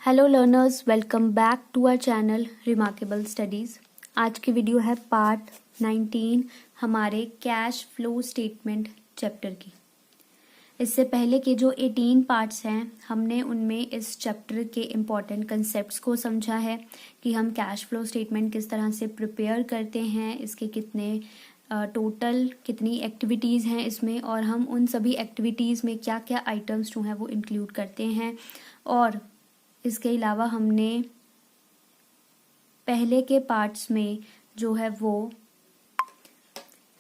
Hello learners, welcome back to our channel remarkable studies. आज की video है part 19 हमारे कैश फ्लो स्टेटमेंट चैप्टर की। इससे पहले के जो 18 पार्ट्स हैं हमने उनमें इस चैप्टर के इम्पॉर्टेंट कंसेप्ट्स को समझा है कि हम कैश फ्लो स्टेटमेंट किस तरह से प्रिपेयर करते हैं, इसके कितने टोटल कितनी एक्टिविटीज़ हैं इसमें, और हम उन सभी एक्टिविटीज़ में क्या क्या आइटम्स जो हैं वो इंक्लूड करते हैं। और इसके अलावा हमने पहले के पार्ट्स में जो है वो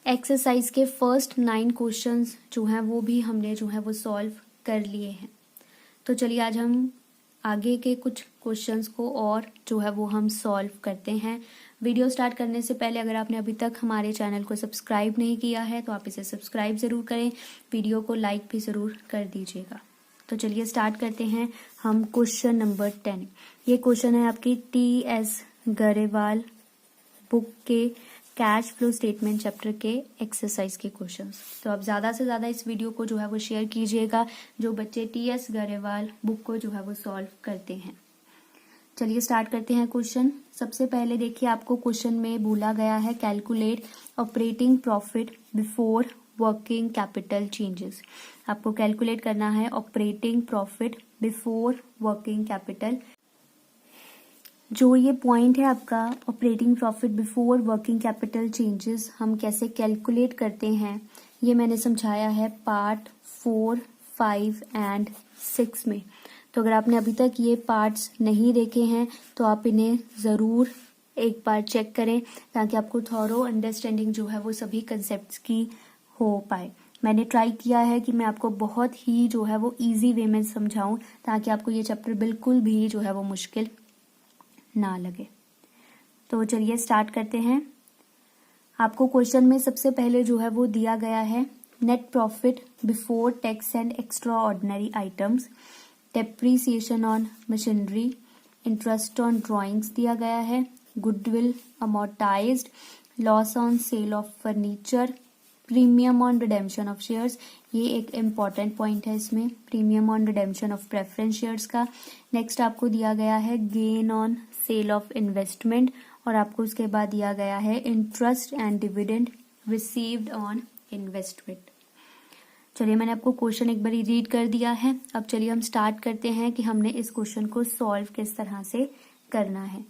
एक्सरसाइज के फर्स्ट 9 क्वेश्चंस जो हैं वो भी हमने जो है वो सॉल्व कर लिए हैं। तो चलिए आज हम आगे के कुछ क्वेश्चंस को और जो है वो हम सॉल्व करते हैं। वीडियो स्टार्ट करने से पहले अगर आपने अभी तक हमारे चैनल को सब्सक्राइब नहीं किया है तो आप इसे सब्सक्राइब ज़रूर करें, वीडियो को लाइक भी ज़रूर कर दीजिएगा। तो चलिए स्टार्ट करते हैं हम क्वेश्चन नंबर 10। ये क्वेश्चन है आपकी TS गरेवाल बुक के कैश फ्लो स्टेटमेंट चैप्टर के एक्सरसाइज के क्वेश्चंस। तो आप ज़्यादा से ज़्यादा इस वीडियो को जो है वो शेयर कीजिएगा जो बच्चे TS गरेवाल बुक को जो है वो सॉल्व करते हैं। चलिए स्टार्ट करते हैं क्वेश्चन। सबसे पहले देखिए आपको क्वेश्चन में बोला गया है calculate operating profit before working capital changes. आपको कैलकुलेट करना है operating profit before working capital. जो ये पॉइंट है आपका operating profit before working capital changes हम कैसे कैलकुलेट करते हैं ये मैंने समझाया है पार्ट 4, 5 एंड 6 में। तो अगर आपने अभी तक ये पार्ट्स नहीं देखे हैं तो आप इन्हें ज़रूर एक बार चेक करें ताकि आपको थॉरो अंडरस्टैंडिंग जो है वो सभी कंसेप्ट्स की हो पाए। मैंने ट्राई किया है कि मैं आपको बहुत ही जो है वो इजी वे में समझाऊं ताकि आपको ये चैप्टर बिल्कुल भी जो है वो मुश्किल ना लगे। तो चलिए स्टार्ट करते हैं। आपको क्वेश्चन में सबसे पहले जो है वो दिया गया है net profit before tax and extra ordinary items, depreciation on machinery, interest on drawings दिया गया है, goodwill amortised, loss on sale of furniture, premium on redemption of shares. ये एक इम्पॉर्टेंट पॉइंट है इसमें, premium on redemption of preference shares का। Next आपको दिया गया है gain on sale of investment, और आपको उसके बाद दिया गया है interest and dividend received on investment. चलिए मैंने आपको क्वेश्चन एक बार रीड कर दिया है। अब चलिए हम स्टार्ट करते हैं कि हमने इस क्वेश्चन को सॉल्व किस तरह से करना है।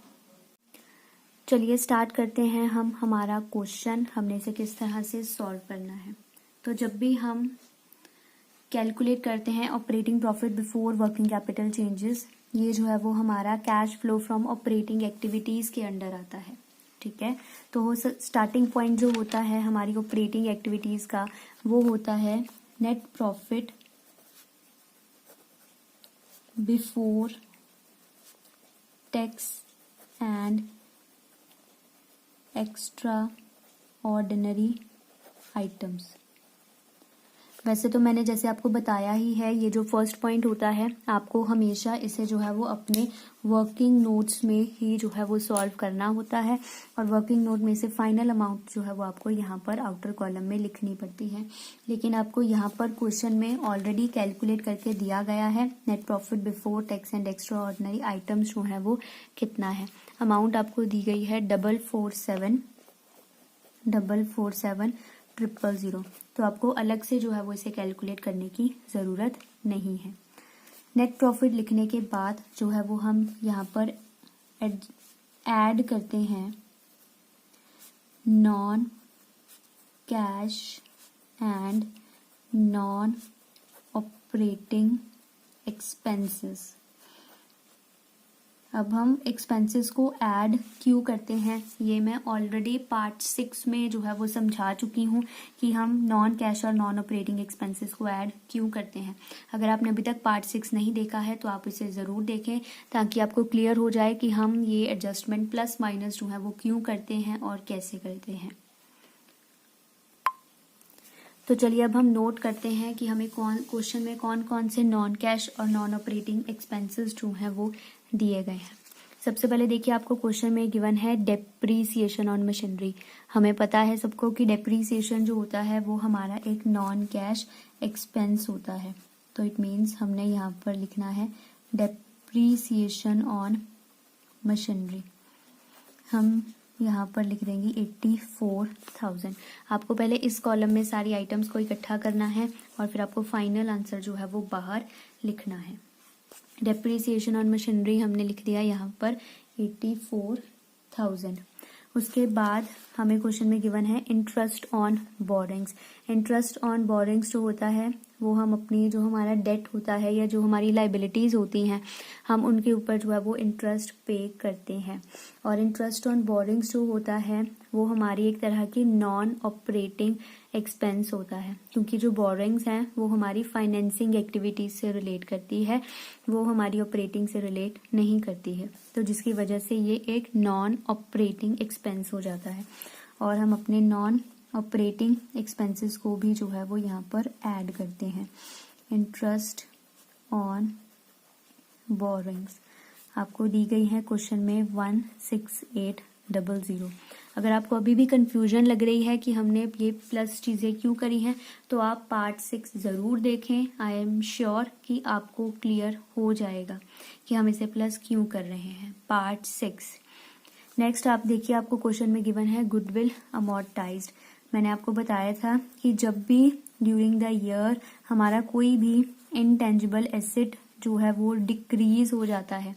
चलिए स्टार्ट करते हैं हम हमारा क्वेश्चन, हमने इसे किस तरह से सॉल्व करना है। तो जब भी हम कैलकुलेट करते हैं operating profit before working capital changes, ये जो है वो हमारा cash flow from operating activities के अंडर आता है। ठीक है, तो स्टार्टिंग पॉइंट जो होता है हमारी ऑपरेटिंग एक्टिविटीज़ का वो होता है net profit before tax and extra ordinary items. वैसे तो मैंने जैसे आपको बताया ही है, ये जो फर्स्ट पॉइंट होता है आपको हमेशा इसे जो है वो अपने वर्किंग नोट्स में ही जो है वो सॉल्व करना होता है, और वर्किंग नोट में से फाइनल अमाउंट जो है वो आपको यहाँ पर आउटर कॉलम में लिखनी पड़ती है। लेकिन आपको यहाँ पर क्वेश्चन में ऑलरेडी कैलकुलेट करके दिया गया है net profit before tax and extra ordinary items जो है वो कितना है। अमाउंट आपको दी गई है 447,000,000। तो आपको अलग से जो है वो इसे कैलकुलेट करने की ज़रूरत नहीं है। नेट प्रॉफिट लिखने के बाद जो है वो हम यहाँ पर ऐड करते हैं non cash and non operating expenses. अब हम एक्सपेंसेस को ऐड क्यों करते हैं ये मैं ऑलरेडी पार्ट 6 में जो है वो समझा चुकी हूँ कि हम नॉन कैश और नॉन ऑपरेटिंग एक्सपेंसेस को ऐड क्यों करते हैं। अगर आपने अभी तक पार्ट 6 नहीं देखा है तो आप इसे ज़रूर देखें ताकि आपको क्लियर हो जाए कि हम ये एडजस्टमेंट प्लस माइनस जो है वो क्यों करते हैं और कैसे करते हैं। तो चलिए अब हम नोट करते हैं कि हमें क्वेश्चन में कौन कौन से नॉन कैश और नॉन ऑपरेटिंग एक्सपेंसेस जो हैं वो दिए गए हैं। सबसे पहले देखिए आपको क्वेश्चन में गिवन है डेप्रीसिएशन ऑन मशीनरी। हमें पता है सबको कि डेप्रीसिएशन जो होता है वो हमारा एक नॉन कैश एक्सपेंस होता है। तो इट मीन्स हमने यहाँ पर लिखना है डेप्रीसिएशन ऑन मशीनरी, हम यहाँ पर लिख देंगे 84,000। आपको पहले इस कॉलम में सारी आइटम्स को इकट्ठा करना है और फिर आपको फाइनल आंसर जो है वो बाहर लिखना है। डेप्रीसिएशन ऑन मशीनरी हमने लिख दिया यहाँ पर 84,000। उसके बाद हमें क्वेश्चन में गिवन है interest on borings. Interest on borings जो होता है वो हम अपनी जो हमारा डेट होता है या जो हमारी लाइबिलिटीज़ होती हैं हम उनके ऊपर जो है वो इंटरेस्ट पे करते हैं। और इंटरेस्ट ऑन बोरिंग्स जो होता है वो हमारी एक तरह की नॉन ऑपरेटिंग एक्सपेंस होता है, क्योंकि जो बोरिंग्स हैं वो हमारी फाइनेंसिंग एक्टिविटीज से रिलेट करती है, वो हमारी ऑपरेटिंग से रिलेट नहीं करती है, तो जिसकी वजह से ये एक नॉन ऑपरेटिंग एक्सपेंस हो जाता है। और हम अपने नॉन ऑपरेटिंग एक्सपेंसेस को भी जो है वो यहाँ पर ऐड करते हैं। इंटरेस्ट ऑन बोरिंग्स आपको दी गई है क्वेश्चन में 16800। अगर आपको अभी भी कंफ्यूजन लग रही है कि हमने ये प्लस चीज़ें क्यों करी हैं तो आप पार्ट 6 ज़रूर देखें। आई एम श्योर कि आपको क्लियर हो जाएगा कि हम इसे प्लस क्यों कर रहे हैं। पार्ट 6 नेक्स्ट आप देखिए, आपको क्वेश्चन में गिवन है गुडविल अमोर्टाइज्ड। मैंने आपको बताया था कि जब भी ड्यूरिंग द ईयर हमारा कोई भी इनटेंजिबल एसेट जो है वो डिक्रीज हो जाता है,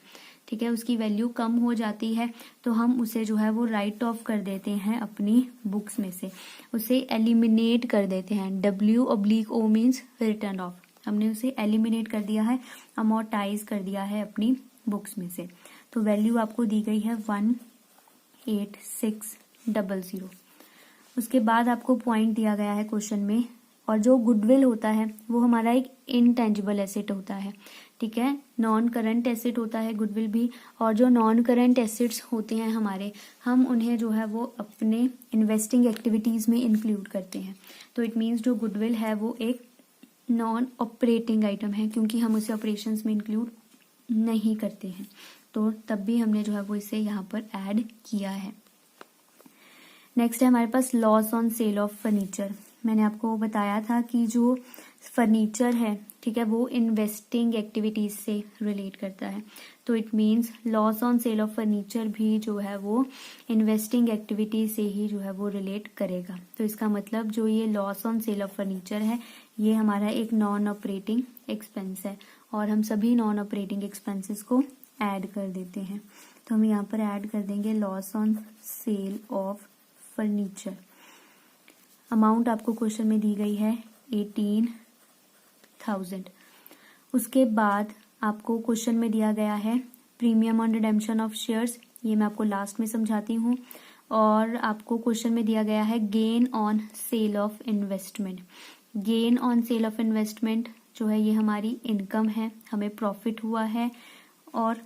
ठीक है, उसकी वैल्यू कम हो जाती है, तो हम उसे जो है वो राइट ऑफ कर देते हैं अपनी बुक्स में से, उसे एलिमिनेट कर देते हैं। W/O मीन्स रिटर्न ऑफ, हमने उसे एलिमिनेट कर दिया है, अमोर्टाइज कर दिया है अपनी बुक्स में से। तो वैल्यू आपको दी गई है 18600। उसके बाद आपको पॉइंट दिया गया है क्वेश्चन में, और जो गुडविल होता है वो हमारा एक इनटेंजिबल एसेट होता है, ठीक है, नॉन करंट एसेट होता है गुडविल भी। और जो नॉन करंट एसेट्स होते हैं हमारे, हम उन्हें जो है वो अपने इन्वेस्टिंग एक्टिविटीज में इंक्लूड करते हैं। तो इट मीन्स जो गुडविल है वो एक नॉन ऑपरेटिंग आइटम है, क्योंकि हम उसे ऑपरेशंस में इंक्लूड नहीं करते हैं, तो तब भी हमने जो है वो इसे यहाँ पर ऐड किया है। नेक्स्ट है हमारे पास loss on sale of furniture. मैंने आपको बताया था कि जो फर्नीचर है, ठीक है, वो इन्वेस्टिंग एक्टिविटीज से रिलेट करता है, तो it means loss on sale of furniture भी जो है वो इन्वेस्टिंग एक्टिविटीज से ही जो है वो रिलेट करेगा। तो इसका मतलब जो ये loss on sale of furniture है ये हमारा एक नॉन ऑपरेटिंग एक्सपेंस है, और हम सभी नॉन ऑपरेटिंग एक्सपेंसेस को ऐड कर देते हैं। तो हम यहाँ पर ऐड कर देंगे loss on sale of furniture. Amount आपको क्वेश्चन में दी गई है 18,000। उसके बाद आपको क्वेश्चन में दिया गया है premium on redemption of shares, ये मैं आपको लास्ट में समझाती हूँ। और आपको क्वेश्चन में दिया गया है gain on sale of investment. Gain on sale of investment जो है ये हमारी इनकम है, हमें प्रॉफिट हुआ है। और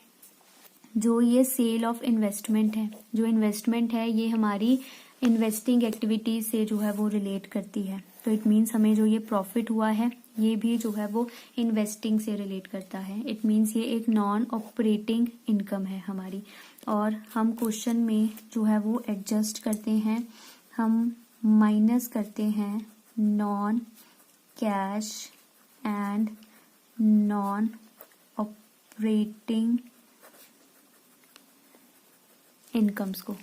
जो ये सेल ऑफ इन्वेस्टमेंट है, जो इन्वेस्टमेंट है ये हमारी इन्वेस्टिंग एक्टिविटीज से जो है वो रिलेट करती है, तो इट मीन्स हमें जो ये प्रॉफिट हुआ है ये भी जो है वो इन्वेस्टिंग से रिलेट करता है। इट मीन्स ये एक नॉन ऑपरेटिंग इनकम है हमारी। और हम क्वेश्चन में जो है वो एडजस्ट करते हैं, हम माइनस करते हैं non cash and non operating incomes को,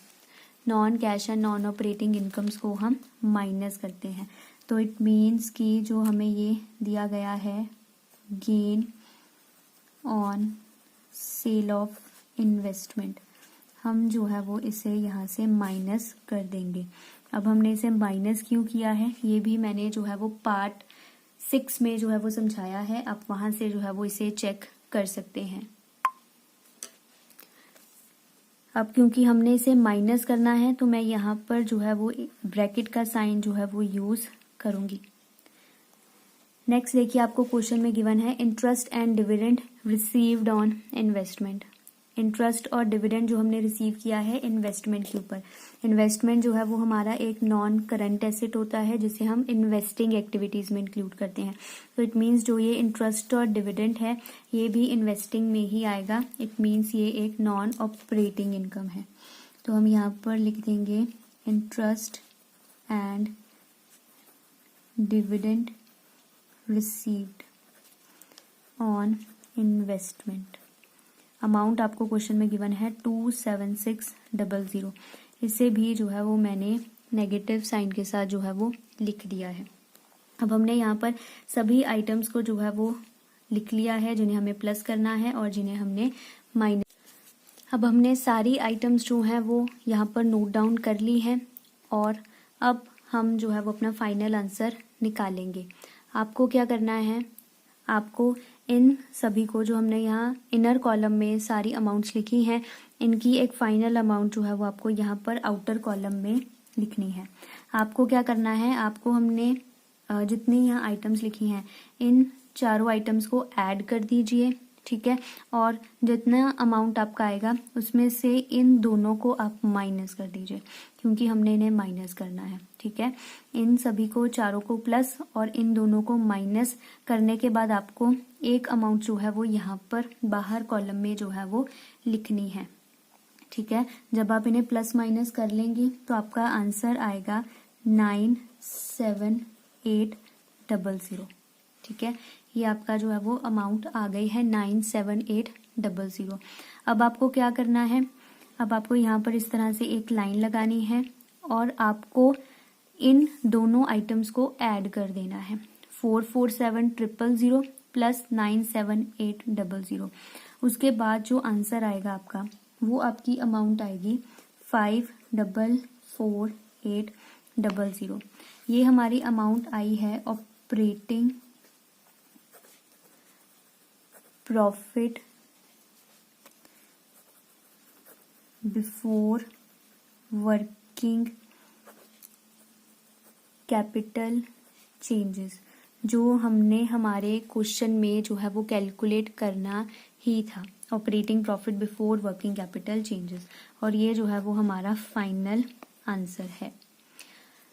non cash and non operating incomes को हम माइनस करते हैं। तो इट मीन्स कि जो हमें ये दिया गया है gain on sale of investment, हम जो है वो इसे यहाँ से माइनस कर देंगे। अब हमने इसे माइनस क्यों किया है ये भी मैंने जो है वो पार्ट 6 में जो है वो समझाया है, आप वहां से जो है वो इसे चेक कर सकते हैं। अब क्योंकि हमने इसे माइनस करना है तो मैं यहाँ पर जो है वो ब्रैकेट का साइन जो है वो यूज करूंगी। नेक्स्ट देखिए, आपको क्वेश्चन में गिवन है interest and dividend received on investment. Interest और डिविडेंड जो हमने रिसीव किया है इन्वेस्टमेंट के ऊपर। इन्वेस्टमेंट जो है वो हमारा एक नॉन करंट एसेट होता है जिसे हम इन्वेस्टिंग एक्टिविटीज में इंक्लूड करते हैं। तो इट मीन्स जो ये इंटरेस्ट और डिविडेंड है ये भी इन्वेस्टिंग में ही आएगा। इट मीन्स ये एक नॉन ऑपरेटिंग इनकम है। तो हम यहाँ पर लिख देंगे interest and dividend received on investment. Amount आपको क्वेश्चन में गिवन है 27600, इसे भी जो है वो मैंने नेगेटिव साइन के साथ जो है वो लिख दिया है। अब हमने यहाँ पर सभी आइटम्स को जो है वो लिख लिया है जिन्हें हमें प्लस करना है और जिन्हें हमने माइनस। अब हमने सारी आइटम्स जो हैं वो यहाँ पर नोट डाउन कर ली हैं और अब हम जो है वो अपना फाइनल आंसर निकालेंगे। आपको क्या करना है, आपको इन सभी को जो हमने यहाँ इनर कॉलम में सारी अमाउंट्स लिखी हैं, इनकी एक फाइनल अमाउंट जो है वो आपको यहाँ पर आउटर कॉलम में लिखनी है। आपको क्या करना है, आपको हमने जितनी यहाँ आइटम्स लिखी हैं इन चारों आइटम्स को ऐड कर दीजिए, ठीक है। और जितना अमाउंट आपका आएगा उसमें से इन दोनों को आप माइनस कर दीजिए, क्योंकि हमने इन्हें माइनस करना है, ठीक है। इन सभी को चारों को प्लस और इन दोनों को माइनस करने के बाद आपको एक अमाउंट जो है वो यहाँ पर बाहर कॉलम में जो है वो लिखनी है, ठीक है। जब आप इन्हें प्लस माइनस कर लेंगी तो आपका आंसर आएगा 97800, ठीक है। ये आपका जो है वो अमाउंट आ गई है 97800। अब आपको क्या करना है, अब आपको यहाँ पर इस तरह से एक लाइन लगानी है और आपको इन दोनों आइटम्स को ऐड कर देना है। 447000 प्लस 97800, उसके बाद जो आंसर आएगा आपका वो आपकी अमाउंट आएगी 544800। ये हमारी अमाउंट आई है operating profit before working capital changes, जो हमने हमारे क्वेश्चन में जो है वो कैलकुलेट करना ही था, operating profit before working capital changes. और ये जो है वो हमारा फाइनल आंसर है।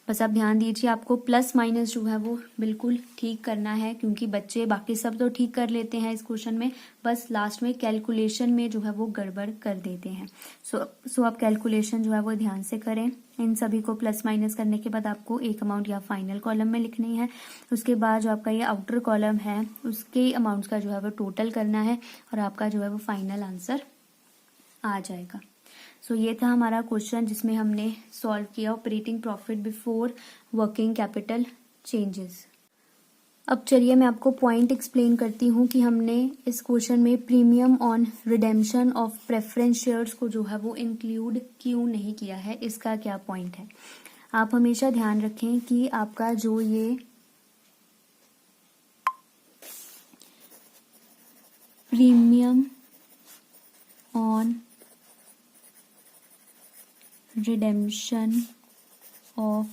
बस आप ध्यान दीजिए, आपको प्लस माइनस जो है वो बिल्कुल ठीक करना है, क्योंकि बच्चे बाकी सब तो ठीक कर लेते हैं इस क्वेश्चन में, बस लास्ट में कैलकुलेशन में जो है वो गड़बड़ कर देते हैं। सो आप कैलकुलेशन जो है वो ध्यान से करें। इन सभी को प्लस माइनस करने के बाद आपको एक अमाउंट या फाइनल कॉलम में लिखनी है। उसके बाद जो आपका ये आउटर कॉलम है उसके अमाउंट्स का जो है वो टोटल करना है और आपका जो है वो फाइनल आंसर आ जाएगा। सो ये था हमारा क्वेश्चन जिसमें हमने सॉल्व किया operating profit before working capital changes. अब चलिए मैं आपको पॉइंट एक्सप्लेन करती हूँ कि हमने इस क्वेश्चन में premium on redemption of preference shares को जो है वो इंक्लूड क्यों नहीं किया है, इसका क्या पॉइंट है। आप हमेशा ध्यान रखें कि आपका जो ये premium on redemption of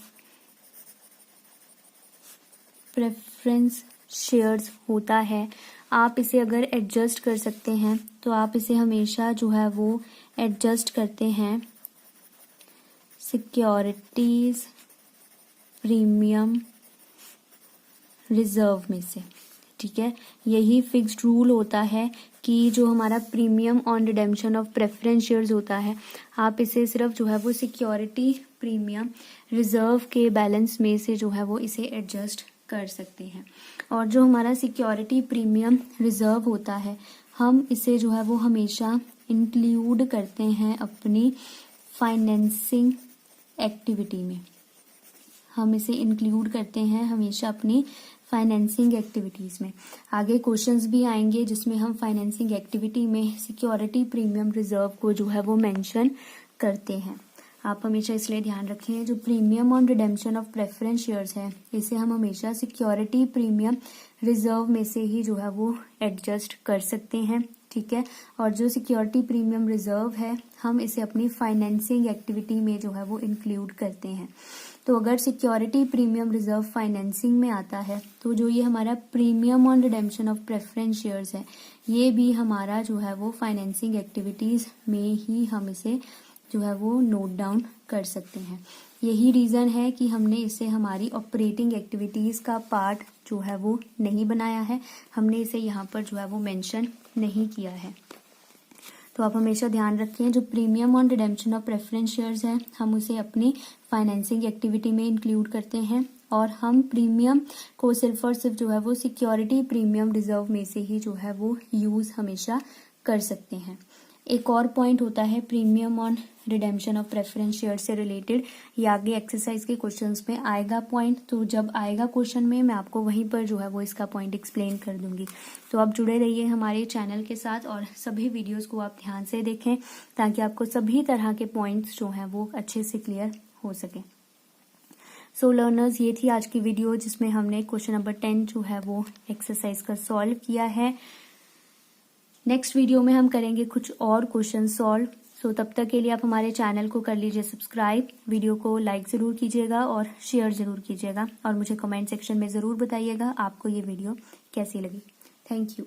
preference shares होता है, आप इसे अगर एडजस्ट कर सकते हैं तो आप इसे हमेशा जो है वो एडजस्ट करते हैं सिक्योरिटीज प्रीमियम रिजर्व में से, ठीक है। यही फिक्स्ड रूल होता है कि जो हमारा premium on redemption of preference shares होता है, आप इसे सिर्फ जो है वो सिक्योरिटी प्रीमियम रिजर्व के बैलेंस में से जो है वो इसे एडजस्ट कर सकते हैं। और जो हमारा सिक्योरिटी प्रीमियम रिजर्व होता है, हम इसे जो है वो हमेशा इंक्लूड करते हैं अपनी फाइनेंसिंग एक्टिविटी में। हम इसे इंक्लूड करते हैं हमेशा अपनी फाइनेंसिंग एक्टिविटीज़ में। आगे क्वेश्चंस भी आएंगे जिसमें हम फाइनेंसिंग एक्टिविटी में सिक्योरिटी प्रीमियम रिजर्व को जो है वो मेंशन करते हैं। आप हमेशा इसलिए ध्यान रखें, जो premium on redemption of preference shares है इसे हम हमेशा सिक्योरिटी प्रीमियम रिजर्व में से ही जो है वो एडजस्ट कर सकते हैं, ठीक है। और जो सिक्योरिटी प्रीमियम रिजर्व है हम इसे अपनी फाइनेंसिंग एक्टिविटी में जो है वो इंक्लूड करते हैं। तो अगर सिक्योरिटी प्रीमियम रिजर्व फाइनेंसिंग में आता है तो जो ये हमारा premium on redemption of preference shares है ये भी हमारा जो है वो फाइनेंसिंग एक्टिविटीज में ही हम इसे जो है वो नोट डाउन कर सकते हैं। यही रीज़न है कि हमने इसे हमारी ऑपरेटिंग एक्टिविटीज़ का पार्ट जो है वो नहीं बनाया है, हमने इसे यहाँ पर जो है वो मेंशन नहीं किया है। तो आप हमेशा ध्यान रखें, जो premium on redemption of preference shares है हम उसे अपनी फाइनेंसिंग एक्टिविटी में इंक्लूड करते हैं और हम प्रीमियम को सिर्फ और सिर्फ जो है वो सिक्योरिटी प्रीमियम रिजर्व में से ही जो है वो यूज़ हमेशा कर सकते हैं। एक और पॉइंट होता है premium on redemption of preference share से रिलेटेड। ये आगे एक्सरसाइज के क्वेश्चंस में आएगा पॉइंट, तो जब आएगा क्वेश्चन में मैं आपको वहीं पर जो है वो इसका पॉइंट एक्सप्लेन कर दूंगी। तो आप जुड़े रहिए हमारे चैनल के साथ और सभी वीडियोस को आप ध्यान से देखें ताकि आपको सभी तरह के पॉइंट्स जो हैं वो अच्छे से क्लियर हो सके। सो लर्नर्स, ये थी आज की वीडियो जिसमें हमने क्वेश्चन नंबर 10 जो है वो एक्सरसाइज का सॉल्व किया है। नेक्स्ट वीडियो में हम करेंगे कुछ और क्वेश्चन सॉल्व। सो तब तक के लिए आप हमारे चैनल को कर लीजिए सब्सक्राइब, वीडियो को लाइक ज़रूर कीजिएगा और शेयर ज़रूर कीजिएगा और मुझे कमेंट सेक्शन में ज़रूर बताइएगा आपको ये वीडियो कैसी लगी। Thank you.